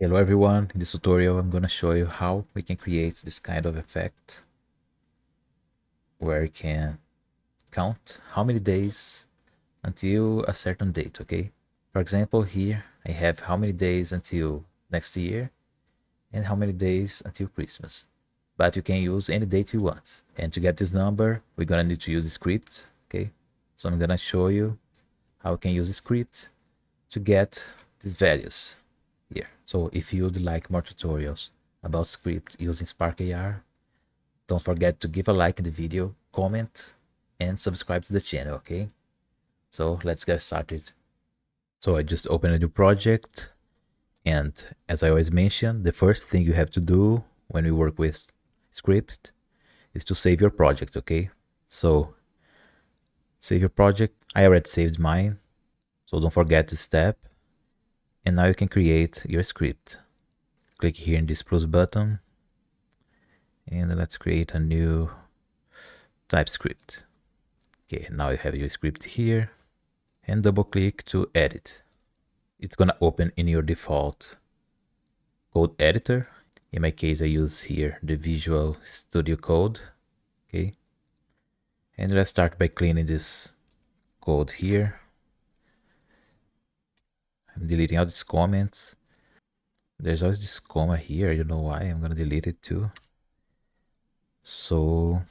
Hello everyone, in this tutorial I'm going to show you how we can create this kind of effect where you can count how many days until a certain date, okay? For example, here I have how many days until next year and how many days until Christmas. But you can use any date you want. And to get this number, we're going to need to use a script, okay? So I'm going to show you how we can use a script to get these values here. So if you'd like more tutorials about script using Spark AR, don't forget to give a like in the video, comment, and subscribe to the channel, okay? So let's get started. So I just opened a new project, and as I always mention, the first thing you have to do when we work with script is to save your project, okay? So save your project. I already saved mine, so don't forget this step. And now you can create your script. Click here in this plus button and let's create a new TypeScript. Okay, now you have your script here and double click to edit. It's gonna open in your default code editor. In my case, I use here the Visual Studio Code. Okay, and let's start by cleaning this code here. I'm deleting all these comments. There's always this comma here. I don't know why. I'm gonna delete it too. So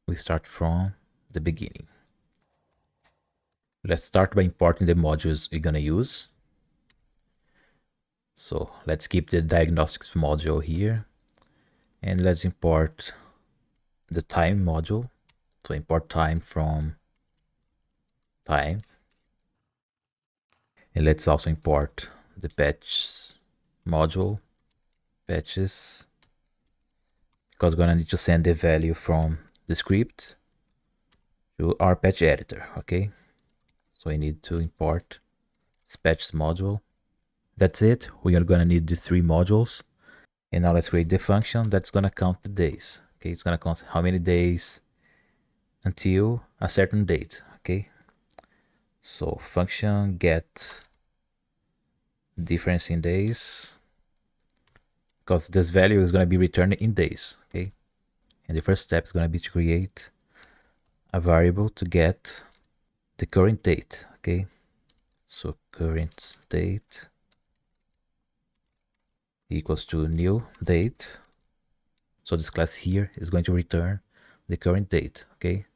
we start from the beginning. Let's start by importing the modules we're gonna use. So let's keep the diagnostics module here and let's import the time module. So import time from time. And let's also import the patch module, patches, because we're gonna need to send the value from the script to our patch editor, okay? So we need to import this patches module. That's it. We are gonna need the three modules. And now let's create the function that's gonna count the days. Okay, it's gonna count how many days until a certain date. Okay, so function get difference in days, because this value is gonna be returned in days. Okay, and the first step is gonna be to create a variable to get the current date. Okay, so current date equals to new date. So this class here is going to return the current date, okay?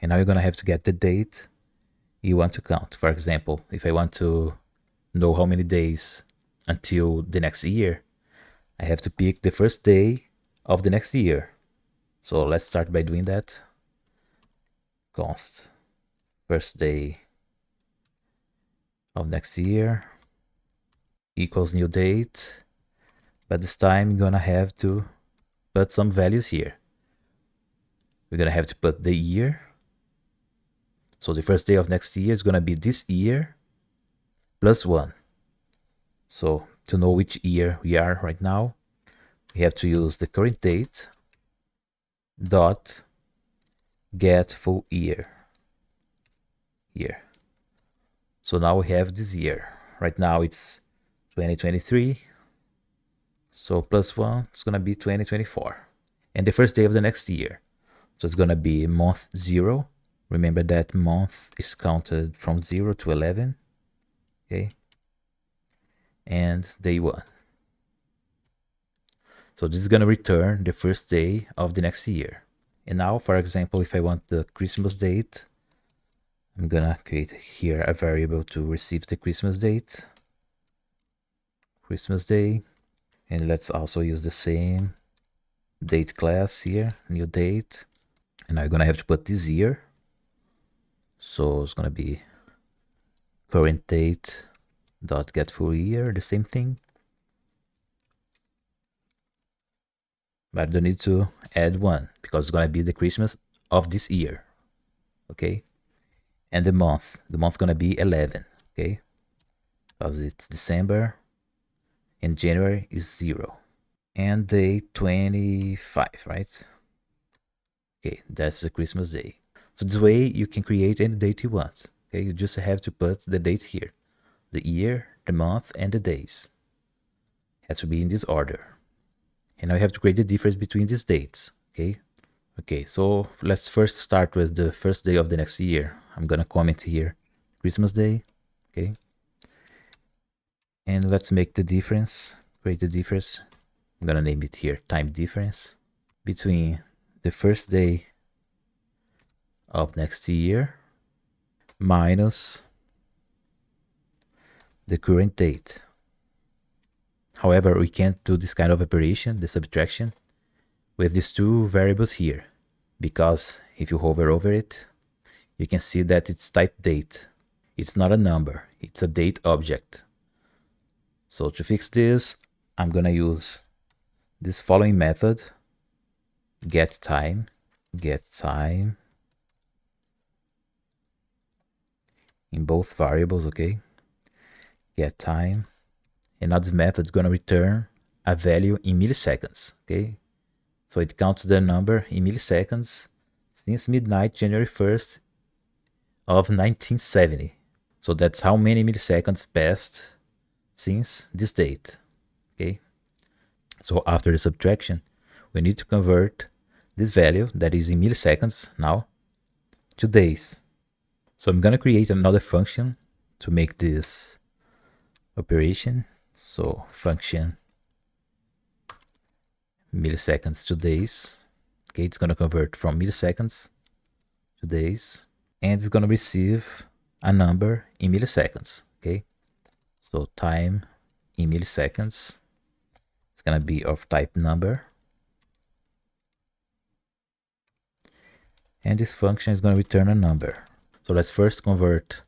And now you're gonna have to get the date you want to count. For example, if I want to know how many days until the next year, I have to pick the first day of the next year. So let's start by doing that. Const first day of next year equals new date. But this time you're gonna have to put some values here. We're gonna have to put the year. So the first day of next year is gonna be this year plus 1. So to know which year we are right now, we have to use the current date dot get full year here. So now we have this year. Right now it's 2023. So plus 1 is gonna be 2024. And the first day of the next year. So it's gonna be month 0. Remember that month is counted from 0 to 11. Okay. And day 1. So this is going to return the first day of the next year. And now, for example, if I want the Christmas date, I'm going to create here a variable to receive the Christmas date. Christmas day. And let's also use the same date class here, new date. And now you're going to have to put this year. So it's going to be current date dot get full year, the same thing. But I don't need to add 1 because it's going to be the Christmas of this year. Okay. And the month going to be 11. Okay. Because it's December and January is 0. And day 25, right? Okay, that's the Christmas day. So this way you can create any date you want. Okay, you just have to put the date here, the year, the month, and the days. has to be in this order. And now we have to create the difference between these dates. Okay, so let's first start with the first day of the next year. I'm gonna comment here Christmas Day. Okay, and let's make the difference, create the difference. I'm gonna name it here time difference between the first day of next year minus the current date. However, we can't do this kind of operation, the subtraction, with these two variables here, because if you hover over it, you can see that it's type date. It's not a number, it's a date object. So to fix this, I'm gonna use this following method, get time in both variables, okay? Get time, and now this method is gonna return a value in milliseconds, okay? So it counts the number in milliseconds since midnight, January 1st of 1970. So that's how many milliseconds passed since this date, okay? So after the subtraction, we need to convert this value that is in milliseconds now to days. So I'm gonna create another function to make this operation. So function milliseconds to days. Okay, it's gonna convert from milliseconds to days, and it's gonna receive a number in milliseconds. Okay, so time in milliseconds, it's gonna be of type number, and this function is gonna return a number. So let's first convert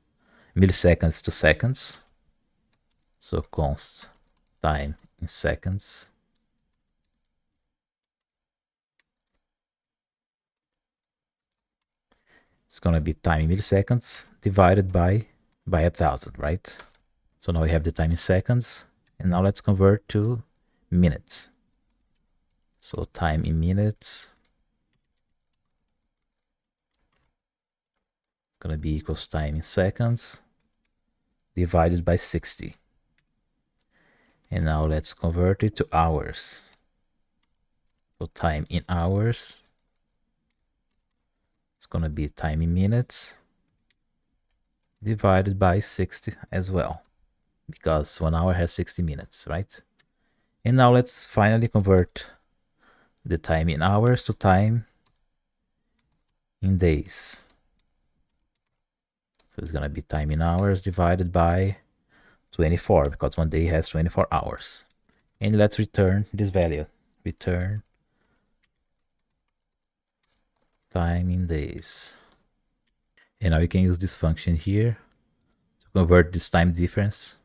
milliseconds to seconds. So const time in seconds. It's gonna be time in milliseconds divided by 1,000, right? So now we have the time in seconds, and now let's convert to minutes. So time in minutes, it's gonna be equals time in seconds divided by 60. And now let's convert it to hours. So time in hours, it's gonna be time in minutes divided by 60 as well, because 1 hour has 60 minutes, right? And now let's finally convert the time in hours to time in days. So it's gonna be time in hours divided by 24, because 1 day has 24 hours. And let's return this value, return time in days. And now you can use this function here to convert this time difference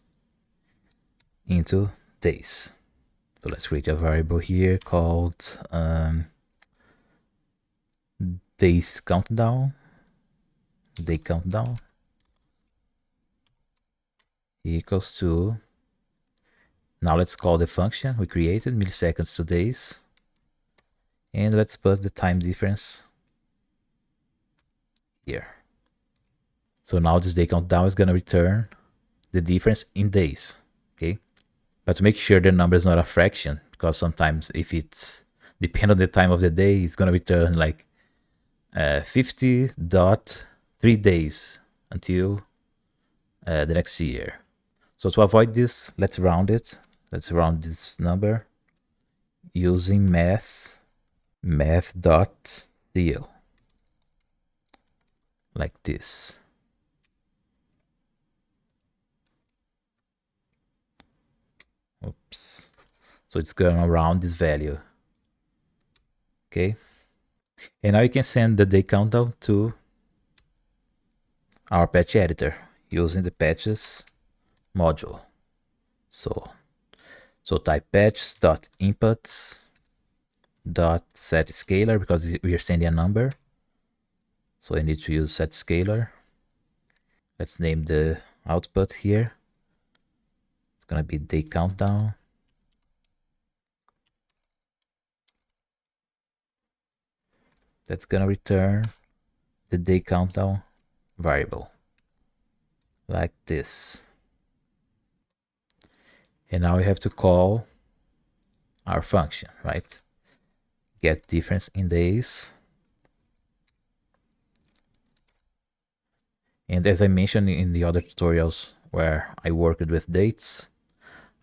into days. So let's create a variable here called days countdown, day countdown equals to, now let's call the function we created, milliseconds to days, and let's put the time difference here. So now this day countdown is gonna return the difference in days, okay? But to make sure the number is not a fraction, because sometimes if it's depend on the time of the day, it's gonna return like 50.3 days until the next year. So to avoid this, let's round it. Let's round this number using math.ceil, like this. Oops. So it's going around this value. Okay. And now you can send the day countdown to our patch editor using the patches module. So type patches.inputs.setScalar, because we are sending a number. So I need to use setScalar. Let's name the output here. It's gonna be day countdown. That's gonna return the day countdown variable, like this. And now we have to call our function, right? Get difference in days. And as I mentioned in the other tutorials where I worked with dates,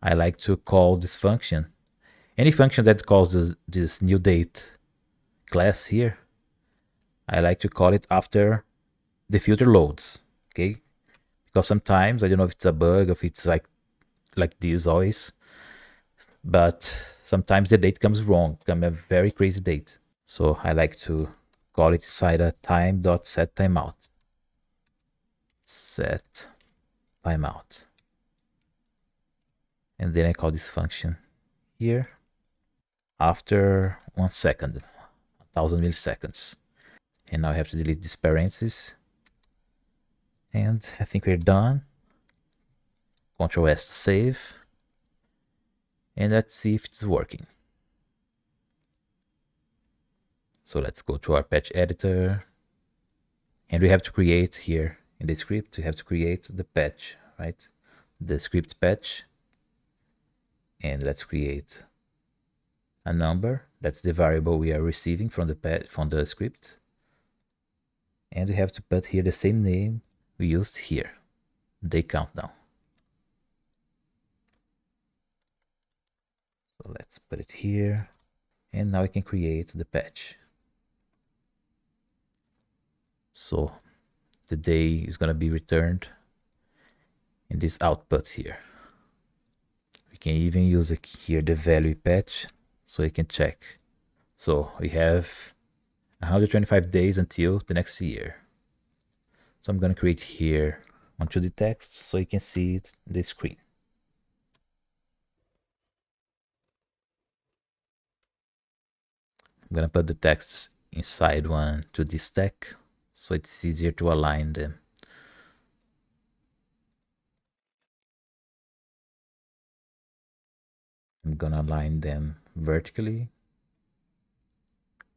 I like to call this function, any function that calls this new date class here, I like to call it after the filter loads, okay? Because sometimes, I don't know if it's a bug, if it's like this always, but sometimes the date comes wrong, comes a very crazy date. So I like to call it inside a time.setTimeout. Set timeout. And then I call this function here after 1 second, 1000 milliseconds. And now I have to delete this parentheses. And I think we're done. Ctrl S to save. And let's see if it's working. So let's go to our patch editor. And we have to create here in the script, we have to create the patch, right? The script patch. And let's create a number. That's the variable we are receiving from the script. And we have to put here the same name we used here, day countdown. So let's put it here. And now I can create the patch. So the day is going to be returned in this output here. We can even use here the value patch so you can check. So we have 125 days until the next year. So I'm going to create here onto the text so you can see it in the screen. I'm going to put the texts inside one to this stack so it's easier to align them. I'm going to align them vertically.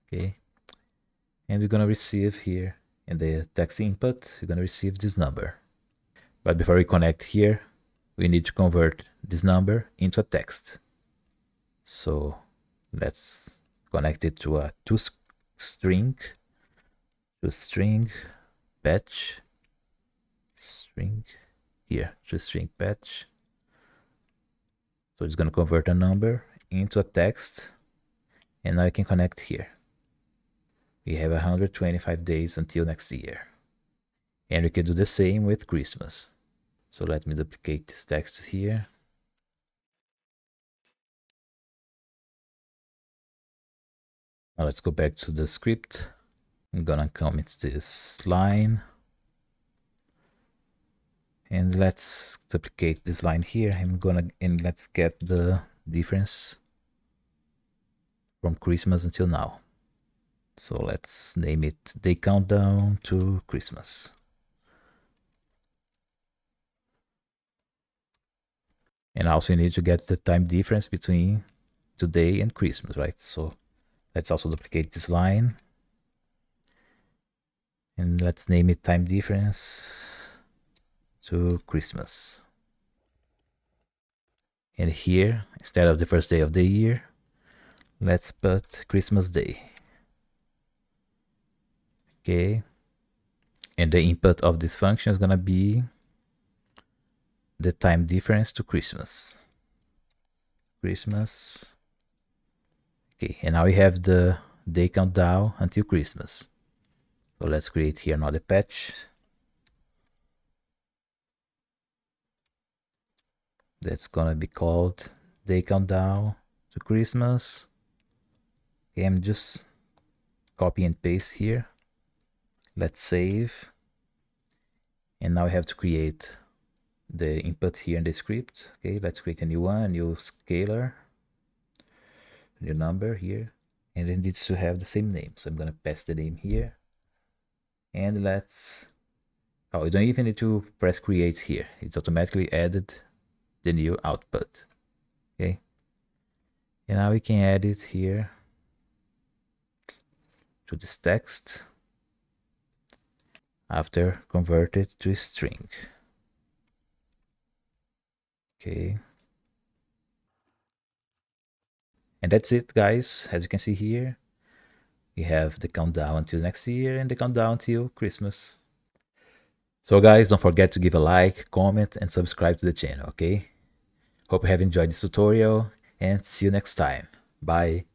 Okay. And we're going to receive here in the text input, you're going to receive this number. But before we connect here, we need to convert this number into a text. So let's connect it to a string patch string here, string patch. So it's going to convert a number into a text, and now I can connect here. We have 125 days until next year. And we can do the same with Christmas. So let me duplicate this text here. Now let's go back to the script. I'm gonna comment this line. And let's duplicate this line here. And let's get the difference from Christmas until now. So let's name it day countdown to Christmas. And also you need to get the time difference between today and Christmas, right? So let's also duplicate this line. And let's name it time difference to Christmas. And here, instead of the first day of the year, let's put Christmas Day. Okay. And the input of this function is gonna be the time difference to Christmas. Christmas. Okay, and now we have the day countdown until Christmas. So let's create here another patch. That's gonna be called day countdown to Christmas. Okay, I'm just copy and paste here. Let's save. And now I have to create the input here in the script. Okay, let's create a new one, a new scalar, new number here, and it needs to have the same name. So I'm gonna pass the name here, and let's. Oh, you don't even need to press create here. It's automatically added the new output. Okay, and now we can add it here to this text after convert it to a string. Okay. And that's it, guys. As you can see here, we have the countdown until next year and the countdown till Christmas. So guys, don't forget to give a like, comment, and subscribe to the channel, okay? Hope you have enjoyed this tutorial, and see you next time. Bye.